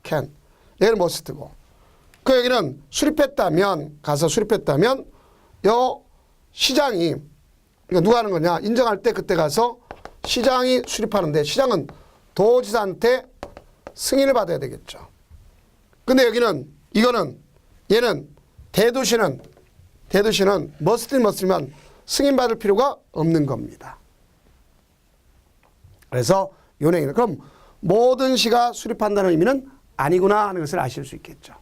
can. 여기는 must고. 그 여기는 수립했다면, 가서 수립했다면, 요 시장이, 이거 누가 하는 거냐? 인정할 때 그때 가서 시장이 수립하는데, 시장은 도지사한테 승인을 받아야 되겠죠. 근데 여기는, 이거는, 얘는, 대도시는 머스트면 승인받을 필요가 없는 겁니다. 그래서 요령이는 그럼 모든 시가 수립한다는 의미는 아니구나 하는 것을 아실 수 있겠죠.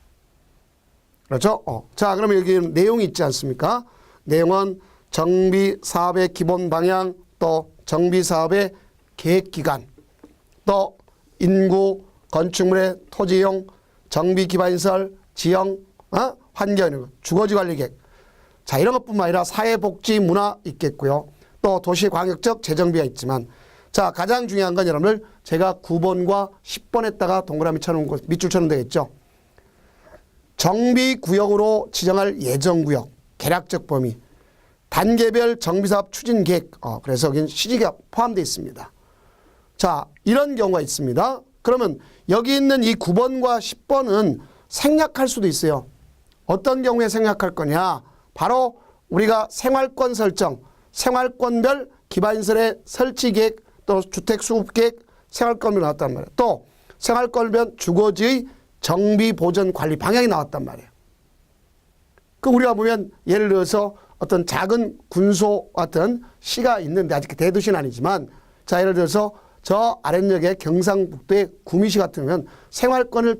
그렇죠? 자, 그러면 여기 내용이 있지 않습니까? 내용은 정비 사업의 기본 방향, 또 정비 사업의 계획 기간, 또 인구, 건축물의 토지 이용, 정비 기반시설, 지형, 환경, 주거지 관리 계획. 자, 이런 것뿐만 아니라 사회복지 문화 있겠고요. 또 도시광역적 재정비가 있지만, 자, 가장 중요한 건 여러분들 제가 9번과 10번에다가 동그라미 쳐놓은 거, 밑줄 쳐놓은 데 있죠. 정비구역으로 지정할 예정구역, 개략적 범위, 단계별 정비사업 추진계획, 그래서 여기는 시지가 포함되어 있습니다. 자, 이런 경우가 있습니다. 그러면 여기 있는 이 9번과 10번은 생략할 수도 있어요. 어떤 경우에 생략할 거냐? 바로 우리가 생활권 설정, 생활권별 기반시설의 설치계획, 또 주택수급계획, 생활권별로 나왔단 말이에요. 또 생활권별 주거지의 정비, 보전, 관리 방향이 나왔단 말이에요. 그 우리가 보면 예를 들어서 어떤 작은 군소 같은 시가 있는데, 아직 대도시는 아니지만, 자, 예를 들어서 저 아랫역의 경상북도의 구미시 같으면 생활권을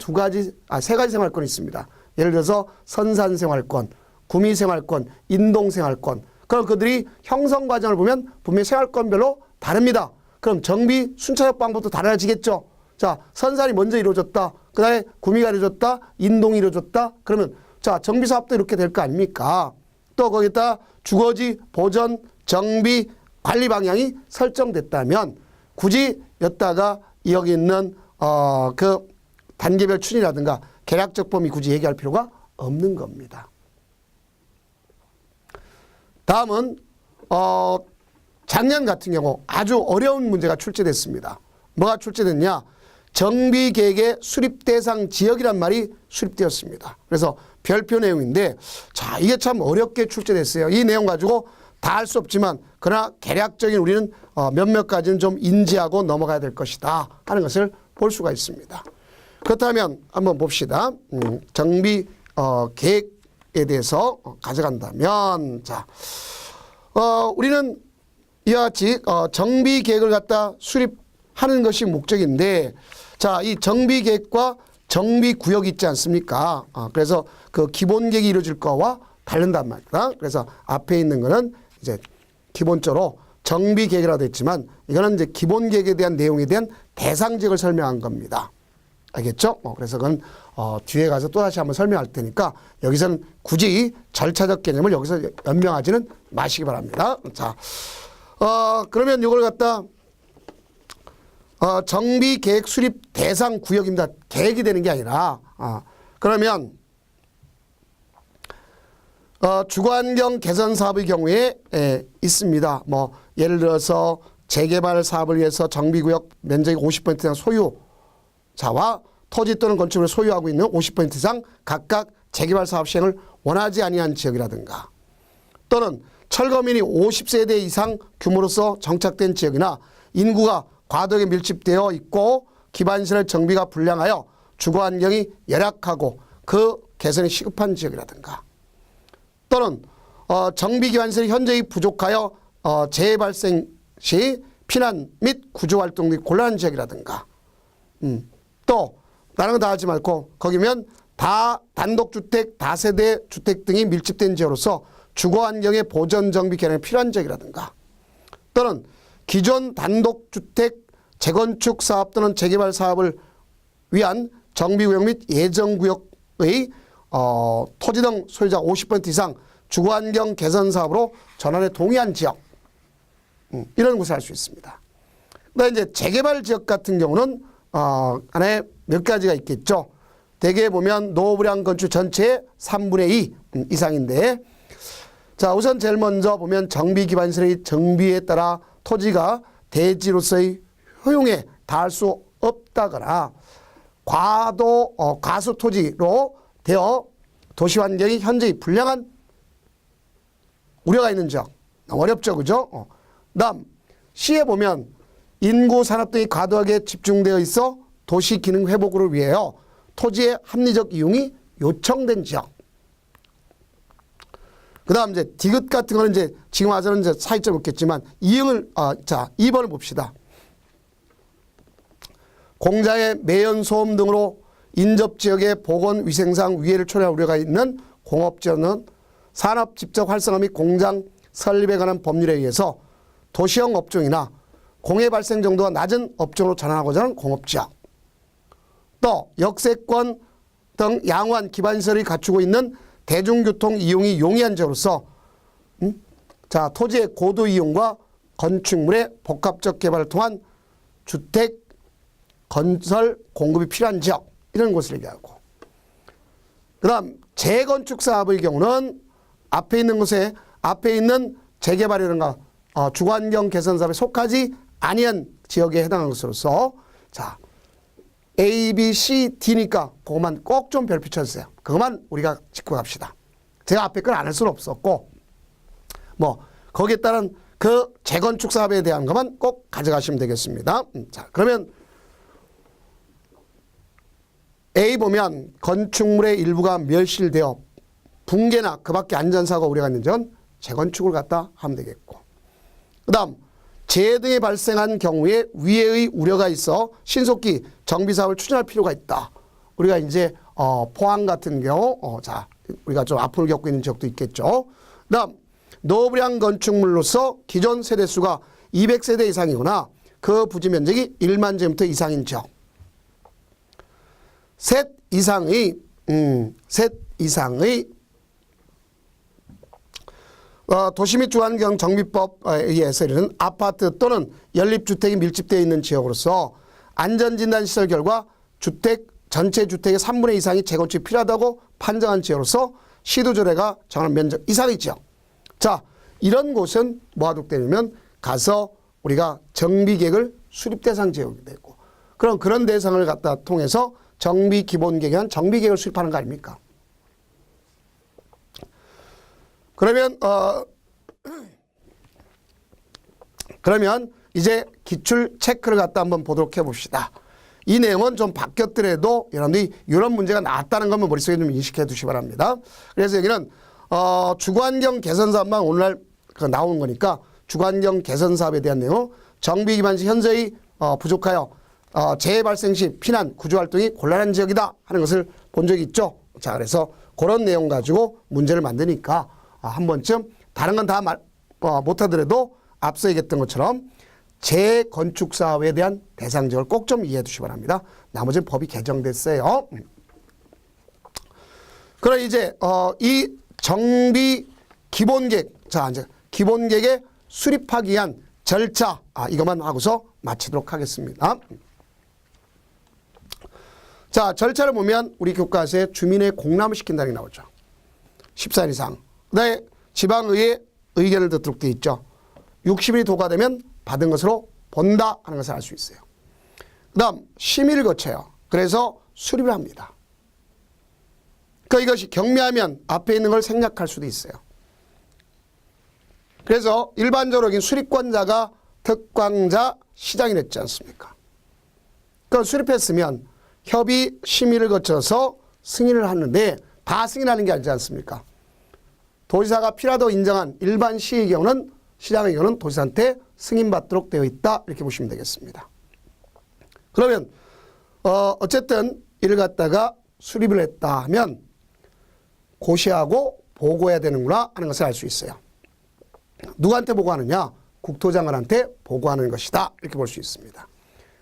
세 가지 생활권이 있습니다. 예를 들어서 선산생활권, 구미생활권, 인동생활권. 그럼 그들이 형성 과정을 보면 분명히 생활권별로 다릅니다. 그럼 정비 순차적 방법도 달라지겠죠. 자, 선산이 먼저 이루어졌다. 그 다음에 구미가 이루어졌다. 인동이 이루어졌다. 그러면 자, 정비 사업도 이렇게 될 거 아닙니까? 또 거기다 주거지, 보전, 정비, 관리 방향이 설정됐다면 굳이 여기다가 여기 있는 그 단계별 추진이라든가 계략적 범위 굳이 얘기할 필요가 없는 겁니다. 다음은 작년 같은 경우 아주 어려운 문제가 출제됐습니다. 뭐가 출제됐냐? 정비계획의 수립 대상 지역이란 말이 수립되었습니다. 그래서 별표 내용인데, 자, 이게 참 어렵게 출제됐어요. 이 내용 가지고 다 할 수 없지만, 그러나 개략적인 우리는 몇몇 가지는 좀 인지하고 넘어가야 될 것이다 하는 것을 볼 수가 있습니다. 그렇다면 한번 봅시다. 정비 계획에 대해서 가져간다면, 자, 우리는 이와 같이 정비 계획을 갖다 수립하는 것이 목적인데, 자, 이 정비 계획과 정비 구역이 있지 않습니까? 그래서 그 기본 계획이 이루어질 거와 다른단 말이다. 그래서 앞에 있는 거는 이제 기본적으로 정비 계획이라고 했지만 이거는 이제 기본 계획에 대한 내용에 대한 대상 지역을 설명한 겁니다. 알겠죠? 그래서 그건 뒤에 가서 또 다시 한번 설명할 테니까 여기서는 굳이 절차적 개념을 여기서 연명하지는 마시기 바랍니다. 자, 그러면 이걸 갖다 정비 계획 수립 대상 구역입니다. 계획이 되는 게 아니라 그러면 주거환경 개선 사업의 경우에 있습니다. 뭐 예를 들어서 재개발 사업을 위해서 정비구역 면적이 50% 이상 소유자와 토지 또는 건축을 소유하고 있는 50% 이상 각각 재개발 사업 시행을 원하지 아니한 지역이라든가 또는 철거민이 50세대 이상 규모로서 정착된 지역이나 인구가 과도하게 밀집되어 있고 기반시설 정비가 불량하여 주거환경이 열악하고 그 개선이 시급한 지역이라든가 또는 정비기반시설이 현저히 부족하여 재해 발생 시 피난 및 구조활동이 곤란한 지역이라든가 또 다른 거 다 하지 말고 거기면 단독주택, 다세대 주택 등이 밀집된 지역으로서 주거환경의 보전 정비 개량이 필요한 지역이라든가 또는 기존 단독주택 재건축 사업 또는 재개발 사업을 위한 정비구역 및 예정구역의 토지 등 소유자 50% 이상 주거환경 개선 사업으로 전환에 동의한 지역 이런 곳을 할 수 있습니다. 그다음에 이제 재개발 지역 같은 경우는 안에 몇 가지가 있겠죠. 대개 보면 노후불량 건축 전체의 3분의 2 이상인데 자 우선 제일 먼저 보면 정비기반시설의 정비에 따라 토지가 대지로서의 효용에 닿을 수 없다거나 과수 토지로 되어 도시환경이 현저히 불량한 우려가 있는 지역. 어렵죠. 그죠? 다음 시에 보면 인구 산업 등이 과도하게 집중되어 있어 도시 기능 회복을 위하여 토지의 합리적 이용이 요청된 지역. 그 다음 이제 디귿 같은 거는 이제 지금 와서는 이제 차이점이 없겠지만 이응을, 자, 2번을 봅시다. 공자의 매연 소음 등으로 인접지역의 보건 위생상 위해를 초래할 우려가 있는 공업지역은 산업 집적 활성화 및 공장 설립에 관한 법률에 의해서 도시형 업종이나 공해 발생 정도가 낮은 업종으로 전환하고자 하는 공업지역. 또 역세권 등 양호한 기반시설이 갖추고 있는 대중교통 이용이 용이한 지역으로서 자 토지의 고도 이용과 건축물의 복합적 개발을 통한 주택 건설 공급이 필요한 지역 이런 곳을 얘기하고 그 다음 재건축 사업의 경우는 앞에 있는 곳에 앞에 있는 재개발이라든가 주거환경 개선 사업에 속하지 아니한 지역에 해당하는 것으로서 자 A, B, C, D니까 그것만 꼭 좀 별표 쳐주세요. 그것만 우리가 짚고 갑시다. 제가 앞에 걸 안 할 수는 없었고 뭐 거기에 따른 그 재건축 사업에 대한 것만 꼭 가져가시면 되겠습니다. 자 그러면 A 보면 건축물의 일부가 멸실되어 붕괴나 그 밖에 안전사고가 우려가 있는 전 재건축을 갖다 하면 되겠고 그 다음 재해 등이 발생한 경우에 위해의 우려가 있어 신속히 정비사업을 추진할 필요가 있다. 우리가 이제 포항 같은 경우 자 우리가 좀 아픔을 겪고 있는 지역도 있겠죠. 그 다음 노후불량 건축물로서 기존 세대수가 200세대 이상이거나 그 부지 면적이 1만 제곱미터 이상인 지역. 셋 이상의 도시 및 주거환경 정비법에 의해서 이르는 아파트 또는 연립주택이 밀집되어 있는 지역으로서 안전진단시설 결과 전체 주택의 3분의 2 이상이 재건축이 필요하다고 판정한 지역으로서 시도조례가 정한 면적 이상의 지역. 자, 이런 곳은 뭐가 되냐면 가서 우리가 정비계획을 수립대상 지역이 되고 그럼 그런 대상을 갖다 통해서 정비기본계획한 정비계획을 수립하는 거 아닙니까? 그러면 이제 기출 체크를 갖다 한번 보도록 해봅시다. 이 내용은 좀 바뀌었더라도 여러분들이 이런 문제가 나왔다는 것만 머릿속에 좀 인식해 두시기 바랍니다. 그래서 여기는 주거환경 개선 사업만 오늘날 나오는 거니까 주거환경 개선 사업에 대한 내용 정비 기반시 현저히 부족하여 재해 발생 시 피난 구조활동이 곤란한 지역이다 하는 것을 본 적이 있죠. 자 그래서 그런 내용 가지고 문제를 만드니까 한 번쯤 다른 건 다 못하더라도 앞서 얘기했던 것처럼 재건축사업에 대한 대상지역을 꼭 좀 이해해 두시기 바랍니다. 나머지는 법이 개정됐어요. 그럼 이제 이 정비 기본계획, 자 이제 기본계획에 수립하기 위한 절차 이것만 하고서 마치도록 하겠습니다. 자 절차를 보면 우리 교과서에 주민의 공람을 시킨다는 게 나오죠. 14일 이상. 그다음에 지방의회 의견을 듣도록 되어 있죠. 60일이 도과되면 받은 것으로 본다 하는 것을 알 수 있어요. 그 다음 심의를 거쳐요. 그래서 수립을 합니다. 그러니까 이것이 경미하면 앞에 있는 걸 생략할 수도 있어요. 그래서 일반적으로 수립권자가 특광자 시장이 됐지 않습니까? 그걸 수립했으면 협의 심의를 거쳐서 승인을 하는데 다 승인하는 게 아니지 않습니까? 도지사가 필요하다고 인정한 일반 시의 경우는 시장의 경우는 도지사한테 승인받도록 되어 있다 이렇게 보시면 되겠습니다. 그러면 어쨌든 이를 갖다가 수립을 했다 하면 고시하고 보고해야 되는구나 하는 것을 알 수 있어요. 누구한테 보고하느냐? 국토장관한테 보고하는 것이다 이렇게 볼 수 있습니다.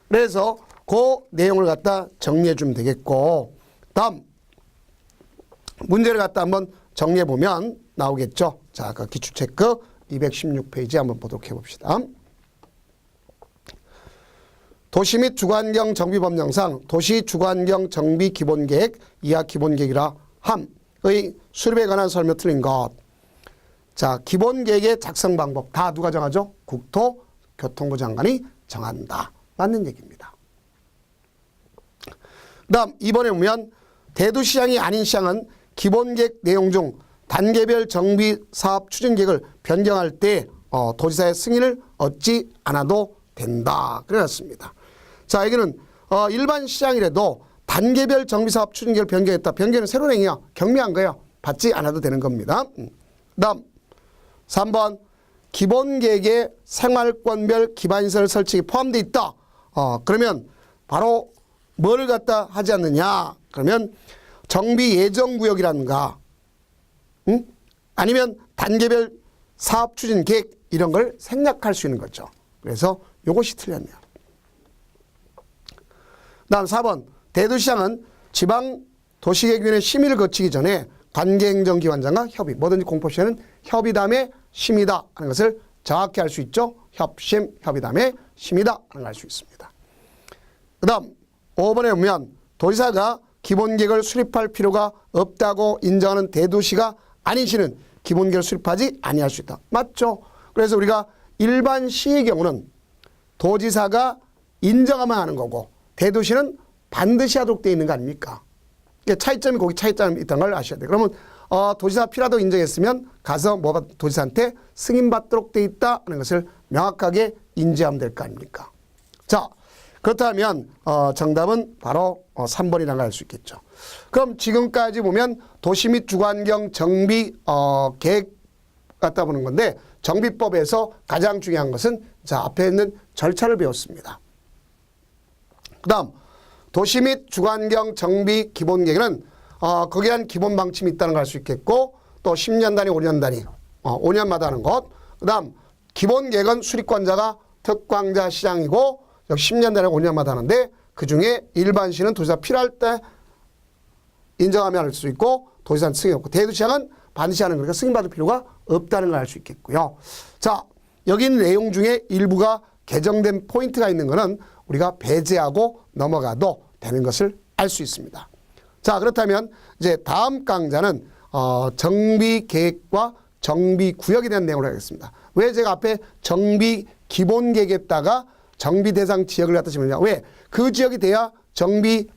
그래서 그 내용을 갖다 정리해 주면 되겠고 다음 문제를 갖다 한번 정리해 보면 나오겠죠. 자, 그 기출체크 216페이지 한번 보도록 해봅시다. 도시 및 주거환경 정비법령상 도시 주거환경 정비 기본계획 이하 기본계획이라 함의 수립에 관한 설명 틀린 것. 자, 기본계획의 작성 방법 다 누가 정하죠? 국토교통부 장관이 정한다. 맞는 얘기입니다. 그 다음 이번에 보면 대도시장이 아닌 시장은 기본계획 내용 중 단계별 정비사업 추진계획을 변경할 때 도지사의 승인을 얻지 않아도 된다. 그랬습니다. 자, 여기는 일반 시장이라도 단계별 정비사업 추진계획을 변경했다. 변경은 새로운 행위야. 경미한 거예요. 받지 않아도 되는 겁니다. 그 다음 3번 기본계획에 생활권별 기반시설 설치가 포함되어 있다. 그러면 바로 뭐를 갖다 하지 않느냐. 그러면 정비 예정구역이라든가 아니면 단계별 사업 추진 계획 이런 걸 생략할 수 있는 거죠. 그래서 이것이 틀렸네요. 다음 4번 대도시장은 지방도시계획위원회 심의를 거치기 전에 관계행정기관장과 협의 뭐든지 공포시에는 협의 다음에 심의다 하는 것을 정확히 알 수 있죠. 협심, 협의 다음에 심의다 하는 걸 알 수 있습니다. 그 다음 5번에 보면 도지사가 기본계획을 수립할 필요가 없다고 인정하는 대도시가 아닌 시는 기본계획을 수립하지 아니할 수 있다. 맞죠? 그래서 우리가 일반 시의 경우는 도지사가 인정하면 하는 거고 대도시는 반드시 하도록 되어 있는 거 아닙니까? 차이점이 거기 차이점이 있다는 걸 아셔야 돼요. 그러면 도지사 필요하다고 인정했으면 가서 도지사한테 승인받도록 되어 있다 하는 것을 명확하게 인지하면 될 거 아닙니까? 자, 그렇다면 정답은 바로 3번이라는 걸 알 수 있겠죠. 그럼 지금까지 보면 도시 및 주거환경 정비 계획 갖다 보는 건데 정비법에서 가장 중요한 것은 자 앞에 있는 절차를 배웠습니다. 그 다음 도시 및 주거환경 정비 기본계획은 거기에 한 기본 방침이 있다는 걸 알 수 있겠고 또 10년 단위 5년 단위 5년마다 하는 것. 그 다음 기본계획은 수립권자가 특광자 시장이고 10년 단위 5년마다 하는데 그중에 일반시는 도지사 필요할 때 인정하면 할 수 있고 도지사는 승인 없고 대도시장은 반드시 하는 거니까 승인받을 필요가 없다는 걸 알 수 있겠고요. 자, 여기 있는 내용 중에 일부가 개정된 포인트가 있는 거는 우리가 배제하고 넘어가도 되는 것을 알 수 있습니다. 자, 그렇다면 이제 다음 강좌는 정비계획과 정비구역에 대한 내용을 하겠습니다. 왜 제가 앞에 정비기본계획에다가 정비대상 지역을 갖다 집느냐. 왜? 그 지역이 돼야 정비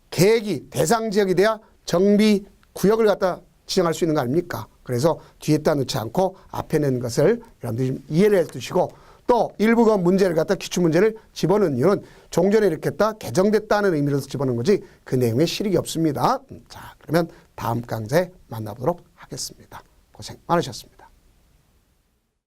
계획이 대상 지역이 돼야 정비구역을 갖다 지정할 수 있는 거 아닙니까? 그래서 뒤에다 넣지 않고 앞에 낸 것을 여러분들이 좀 이해를 해 두시고 또 일부가 문제를 갖다 기출문제를 집어넣은 이유는 종전에 이렇게 했다 개정됐다는 의미로서 집어넣은 거지 그 내용에 실익이 없습니다. 자, 그러면 다음 강좌에 만나보도록 하겠습니다. 고생 많으셨습니다.